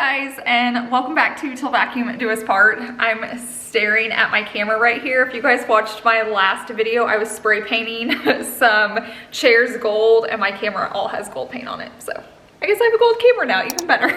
guys, and welcome back to Till Vacuum Do Us Part. I'm staring at my camera right here. If you guys watched my last video, I was spray painting some chairs gold, and my camera all has gold paint on it, so I guess I have a gold camera now, even better.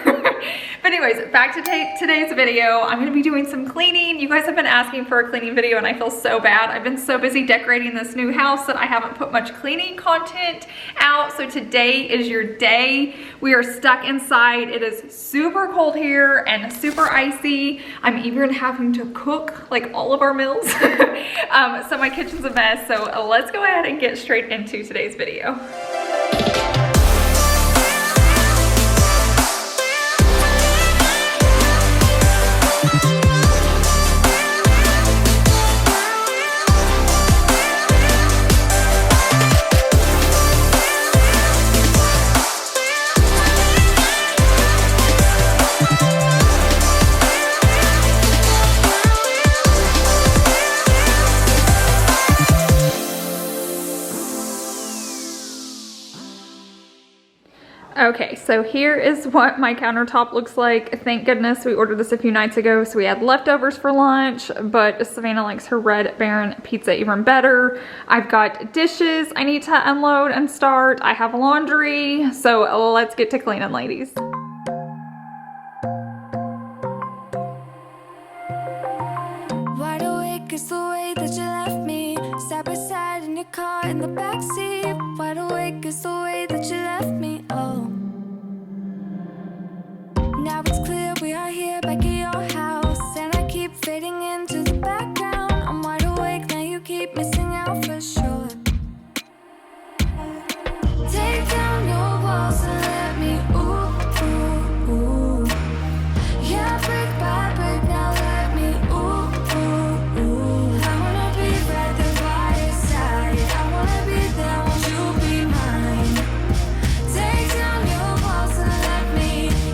But anyways, back to today's video. I'm gonna be doing some cleaning. You guys have been asking for a cleaning video and I feel so bad. I've been so busy decorating this new house that I haven't put much cleaning content out. So today is your day. We are stuck inside. It is super cold here and super icy. I'm even having to cook like all of our meals. So my kitchen's a mess. So let's go ahead and get straight into today's video. Okay, so here is what my countertop looks like. Thank goodness we ordered this a few nights ago, so we had leftovers for lunch, but Savannah likes her Red Baron pizza even better. I've got dishes I need to unload and start. I have laundry, so let's get to cleaning, ladies. Wide awake is the way that you left me, side by side in your car in the backseat. Wide awake is the way that you left me, oh. Now it's clear we are here back at your house, and I keep fading into the background. I'm wide awake, now you keep missing out for sure. Take down your walls and let me, ooh, ooh, ooh. Yeah, brick by brick, now let me, ooh, ooh, ooh. I wanna be right there by your side. I wanna be there, won't you be mine? Take down your walls and let me,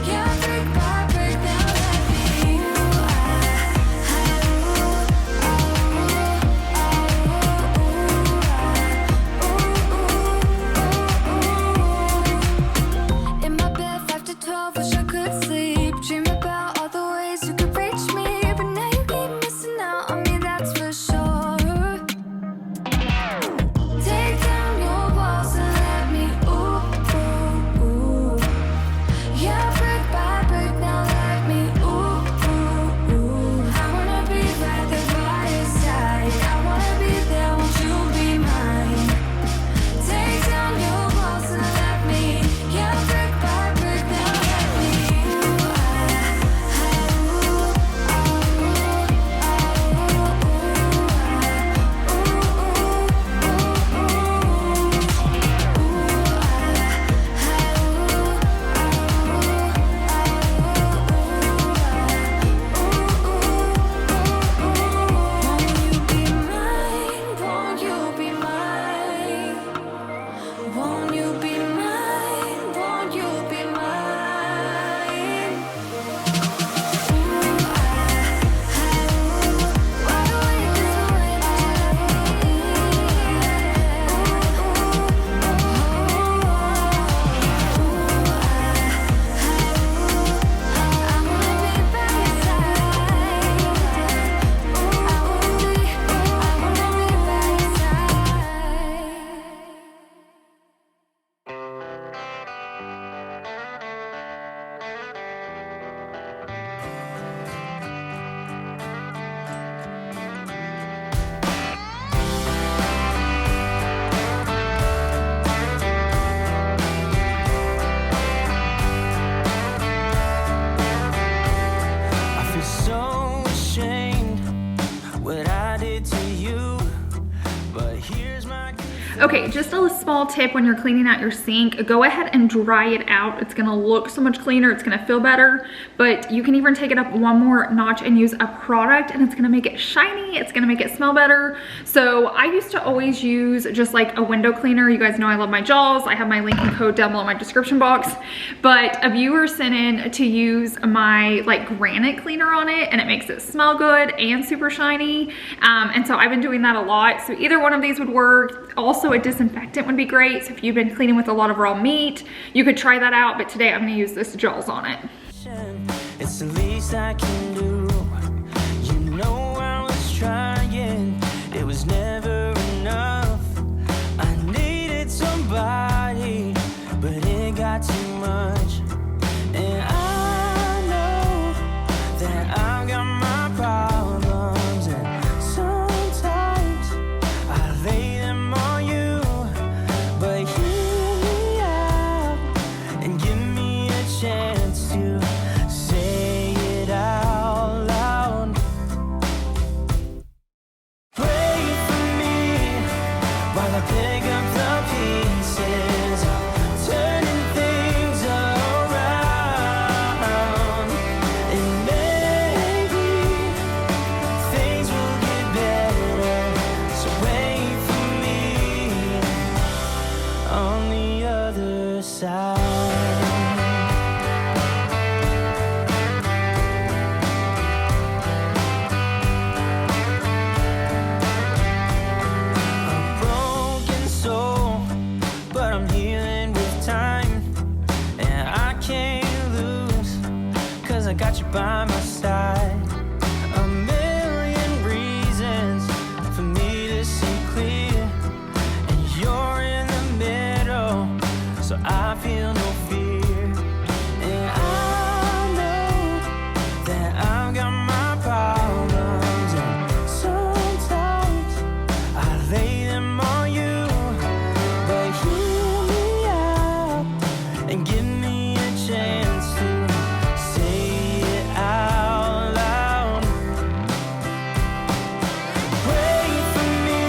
yeah, brick by brick, now let me, in my bed 5 to 12, wish I could sleep. Dream about all the ways you could reach me, but now you keep missing out on me, that's for sure. Take down your walls and let me, ooh, ooh, ooh. Yeah, brick by brick, now let me, ooh, ooh, ooh. I wanna be right there by your side. I wanna be there, won't you be mine? Take down your walls and let me, yeah, brick by brick, now let me, won't you be mine? Won't you be mine? Won't you be mine? Wide awake is the way that you I wanna be by your side. I wanna be by your side. I feel so ashamed what I did to you, but here's my Okay, just a small tip when you're cleaning out your sink, go ahead and dry it out. It's gonna look so much cleaner, it's gonna feel better, but you can even take it up one more notch and use a product and it's gonna make it shiny, it's gonna make it smell better. So I used to always use just like a window cleaner. You guys know I love my Jaws. I have my link and code down below in my description box, but a viewer sent in to use my like granite cleaner on it and it makes it smell good and super shiny. And so I've been doing that a lot. So either one of these would work. Also a disinfectant would be great. So if you've been cleaning with a lot of raw meat, you could try that out, but today I'm gonna use this Jaws on it. It's the least I can do. You know I was trying, it was never enough. I needed somebody, but it got too much. And I know that I've got my problems, and sometimes I lay them on you. But hear me out and give me a chance to say it out loud. Pray for me while I pick up the pieces, turning things around. And maybe things will get better, so wait for me on the other side. A broken soul, but I'm healing with time. And I can't lose, 'cause I got you by my side. A million reasons for me to see clear, and you're in the middle, so I feel no fear. And I know that I've got my problems, and sometimes I lay them on you. But hear me out and give me a chance to say it out loud. Pray for me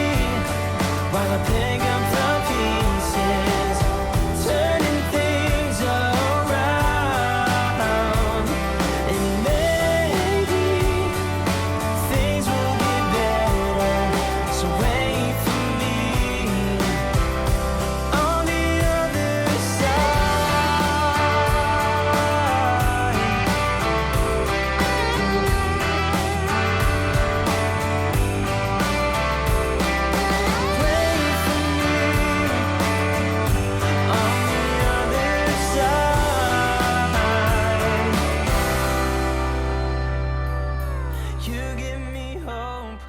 while I pick up the pieces, turning things around. And maybe things will get better, so wait for me on the other side. Wait for me on the other side. You give me hope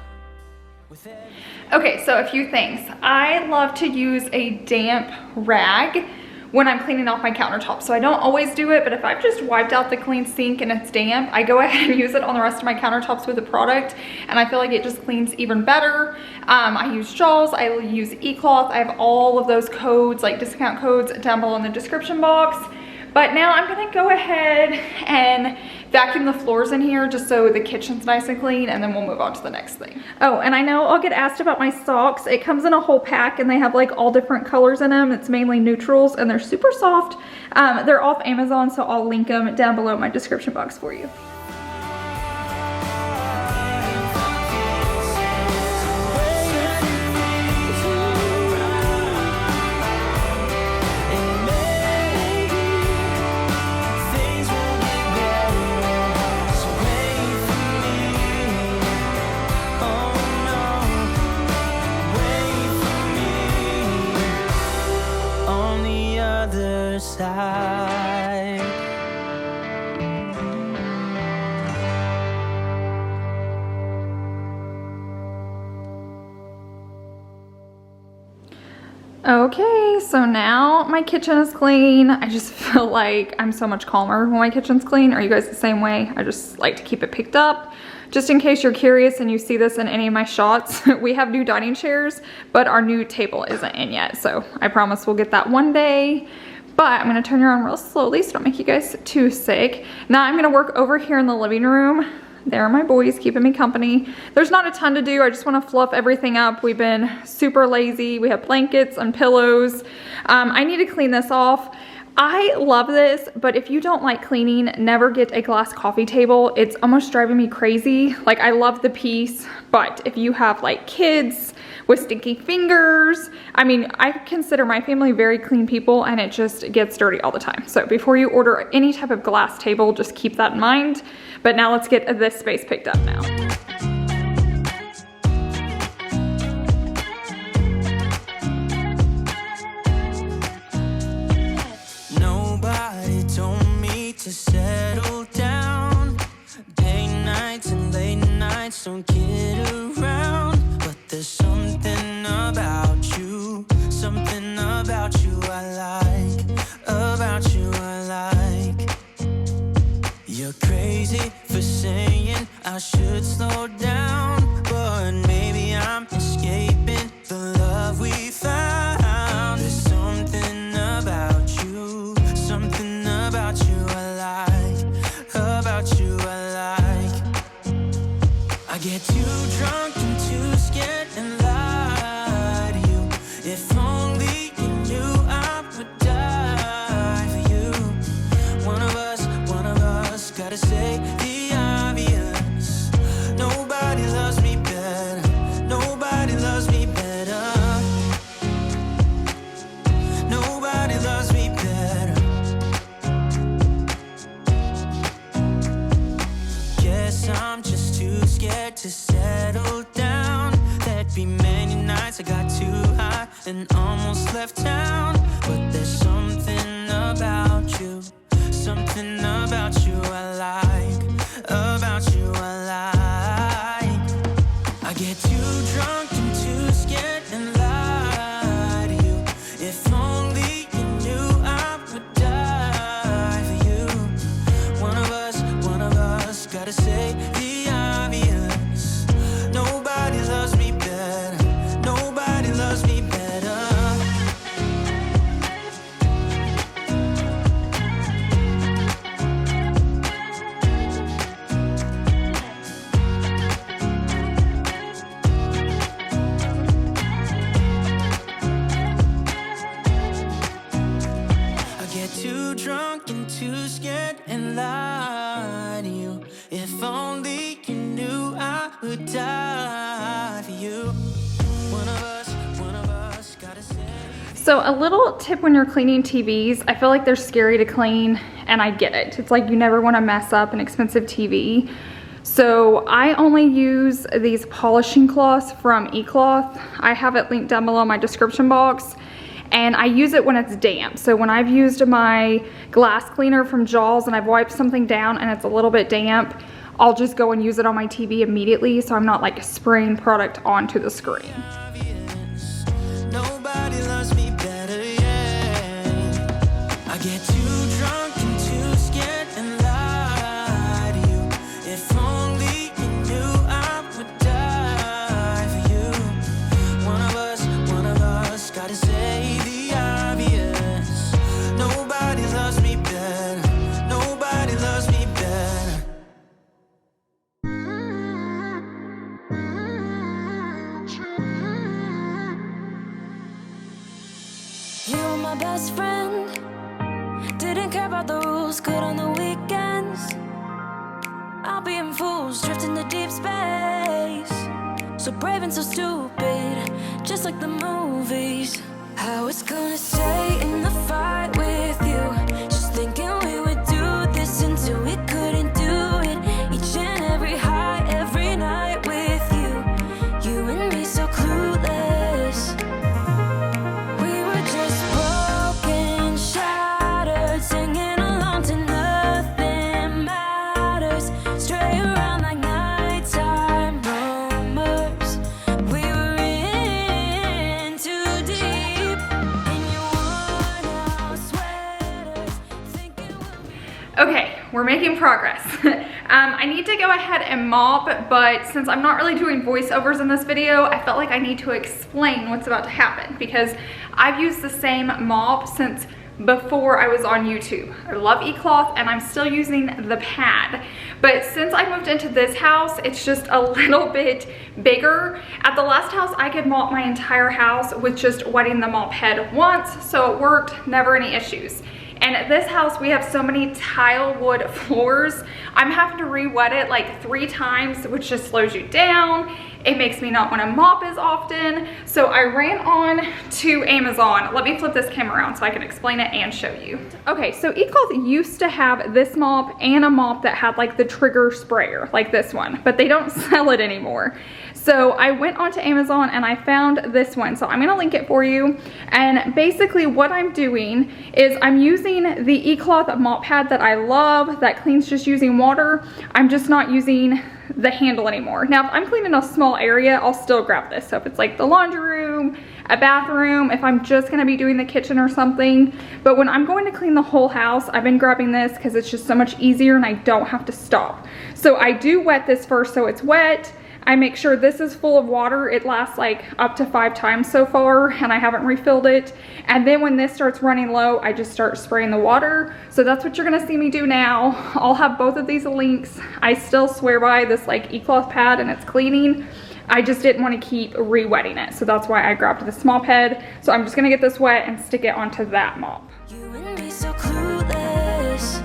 with every Okay, so a few things. I love to use a damp rag when I'm cleaning off my countertop. So I don't always do it, but if I've just wiped out the clean sink and it's damp, I go ahead and use it on the rest of my countertops with the product, and I feel like it just cleans even better. I use Jaws, I use eCloth. I have all of those codes, like discount codes, down below in the description box. But now I'm gonna go ahead and vacuum the floors in here just so the kitchen's nice and clean, and then we'll move on to the next thing. Oh, and I know I'll get asked about my socks. It comes in a whole pack and they have like all different colors in them. It's mainly neutrals and they're super soft. They're off Amazon, so I'll link them down below in my description box for you. Side. Okay, so now my kitchen is clean. I just feel like I'm so much calmer when my kitchen's clean. Are you guys the same way? I just like to keep it picked up. Just in case you're curious and you see this in any of my shots, we have new dining chairs, but our new table isn't in yet. So I promise we'll get that one day. But I'm gonna turn you on real slowly so don't make you guys too sick. Now I'm gonna work over here in the living room. There are my boys keeping me company. There's not a ton to do. I just want to fluff everything up. We've been super lazy. We have blankets and pillows. I need to clean this off. I love this, but if you don't like cleaning, never get a glass coffee table. It's almost driving me crazy. Like, I love the piece, but if you have like kids with stinky fingers, I mean, I consider my family very clean people and it just gets dirty all the time. So before you order any type of glass table, just keep that in mind. But now let's get this space picked up now. Nobody told me to settle just don't get around. But there's something about you, something about you I like, about you I like. You're crazy for saying I should slow down, but maybe I'm escaping the love we found. There's something about you, something about you I like, about you I like. I get too drunk and too scared and lie to you. If only you knew I would die for you. One of us gotta say the obvious. Nobody loves me better, nobody loves me better, nobody loves me better. Guess I'm just too scared to settle down. There'd be many nights I got too high and almost left town. But there's something about you, something about you I like, about you I like. I get too drunk and too scared and lie to you. If only you knew I would die for you. One of us gotta say the obvious. Nobody loves me better, nobody loves me better. Too drunk and too scared and lie to you. If only you knew I would die for you. One of us gotta say. So a little tip when you're cleaning TVs, I feel like they're scary to clean, and I get it. It's like you never want to mess up an expensive TV. So I only use these polishing cloths from eCloth. I have it linked down below in my description box. And I use it when it's damp. So when I've used my glass cleaner from Jaws and I've wiped something down and it's a little bit damp, I'll just go and use it on my TV immediately, so I'm not like spraying product onto the screen. Nobody loves me better, yeah. I get too drunk and too scared and lie to you. If only you knew I would die for you. One of us gotta say the obvious. Nobody loves me better, nobody loves me better. You were my best friend. Didn't care about the rules, good on the weekends. I'll be in fools, drifting to deep space. So brave and so stupid, just like the movies. I was gonna stay in the fight with you, just thinking we would do this until we couldn't do it. Each and every high, every night with you. You and me so clueless. We were just broken, shattered, singing along to nothing matters. Stray around like nighttime rumors. We were in too deep in your worn-out sweaters, thinking we'll be. Okay, we're making progress. I need to go ahead and mop, but since I'm not really doing voiceovers in this video, I felt like I need to explain what's about to happen because I've used the same mop since before I was on YouTube. I love eCloth and I'm still using the pad. But since I moved into this house, it's just a little bit bigger. At the last house, I could mop my entire house with just wetting the mop head once, so it worked, never any issues. And at this house, we have so many tile wood floors. I'm having to re-wet it like 3 times, which just slows you down. It makes me not want to mop as often. So I ran on to Amazon. Let me flip this camera around so I can explain it and show you. Okay, so eCloth used to have this mop and a mop that had like the trigger sprayer, like this one, but they don't sell it anymore. So I went onto Amazon and I found this one. So I'm gonna link it for you. And basically what I'm doing is I'm using the eCloth mop pad that I love, that cleans just using water. I'm just not using the handle anymore. Now, if I'm cleaning a small area, I'll still grab this. So if it's like the laundry room, a bathroom, if I'm just gonna be doing the kitchen or something. But when I'm going to clean the whole house, I've been grabbing this because it's just so much easier and I don't have to stop. So I do wet this first so it's wet. I make sure this is full of water. It lasts like up to 5 times so far and I haven't refilled it. And then when this starts running low, I just start spraying the water. So that's what you're gonna see me do now. I'll have both of these links. I still swear by this like eCloth pad and it's cleaning. I just didn't want to keep re-wetting it. So that's why I grabbed this mop head. So I'm just gonna get this wet and stick it onto that mop. You and me so clueless.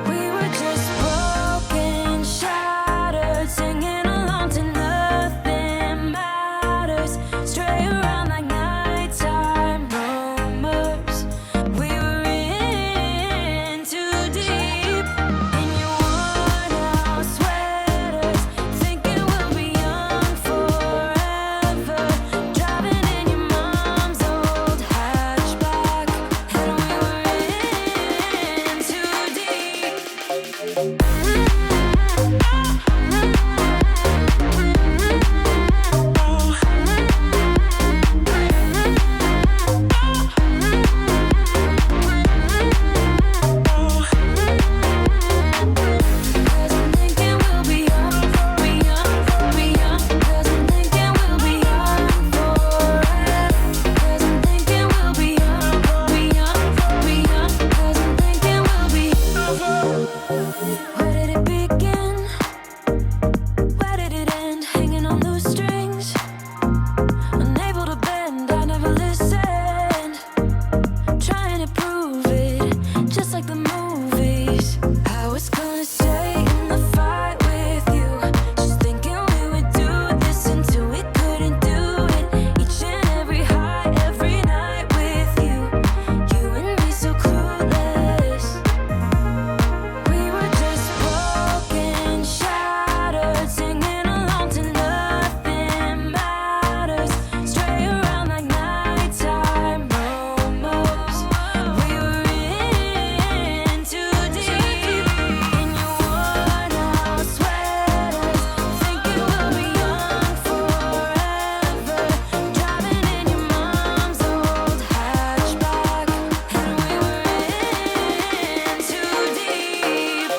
We were just broken, shattered, singing along to nothing matters. Stray around like nighttime rumors. We were in too deep. In your worn out sweaters, thinking we'll be young forever. Driving in your mom's old hatchback, and we were in too deep. Cause I'm thinking we'll be young, be young, be young. Cause I'm thinking we'll be young forever. Cause I'm thinking we'll be young, be young, be young. Cause I'm thinking we'll be. Where did it begin? Where did it end? Hanging on loose strings, unable to bend. I never listened, trying to prove it, just like the movies. I was gonna stay in the fight with you, just thinking we would do this until we couldn't do it. Each and every high, every night with you. You and me so clueless. We were just broken, shattered, singing along to nothing matters. Stray around like nighttime rumors. We were in too deep. In your worn out sweaters, thinking we'll be young forever. Driving in your mom's old hatchback, and we were in too deep.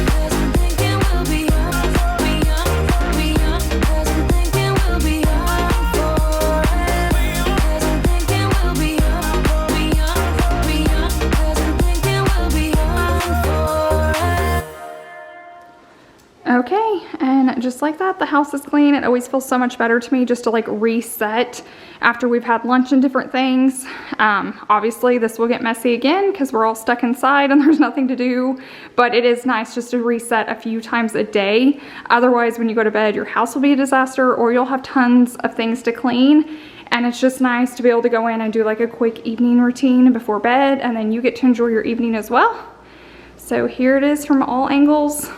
Cause I'm thinking we'll be young, be young, be young. Cause I'm thinking we'll be young forever. Cause I'm thinking we'll be young, be young, be young. Cause I'm thinking we'll be young forever. Okay, and just like that, the house is clean. It always feels so much better to me just to like reset after we've had lunch and different things. Obviously this will get messy again because we're all stuck inside and there's nothing to do, but it is nice just to reset a few times a day. Otherwise, when you go to bed, your house will be a disaster or you'll have tons of things to clean. And it's just nice to be able to go in and do like a quick evening routine before bed, and then you get to enjoy your evening as well. So here it is from all angles.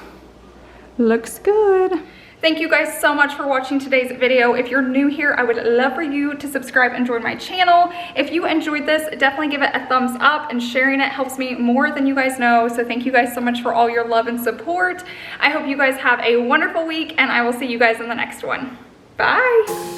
Looks good. Thank you guys so much for watching today's video. If you're new here, I would love for you to subscribe and join my channel. If you enjoyed this, definitely give it a thumbs up, and sharing it helps me more than you guys know. So thank you guys so much for all your love and support. I hope you guys have a wonderful week, and I will see you guys in the next one. Bye.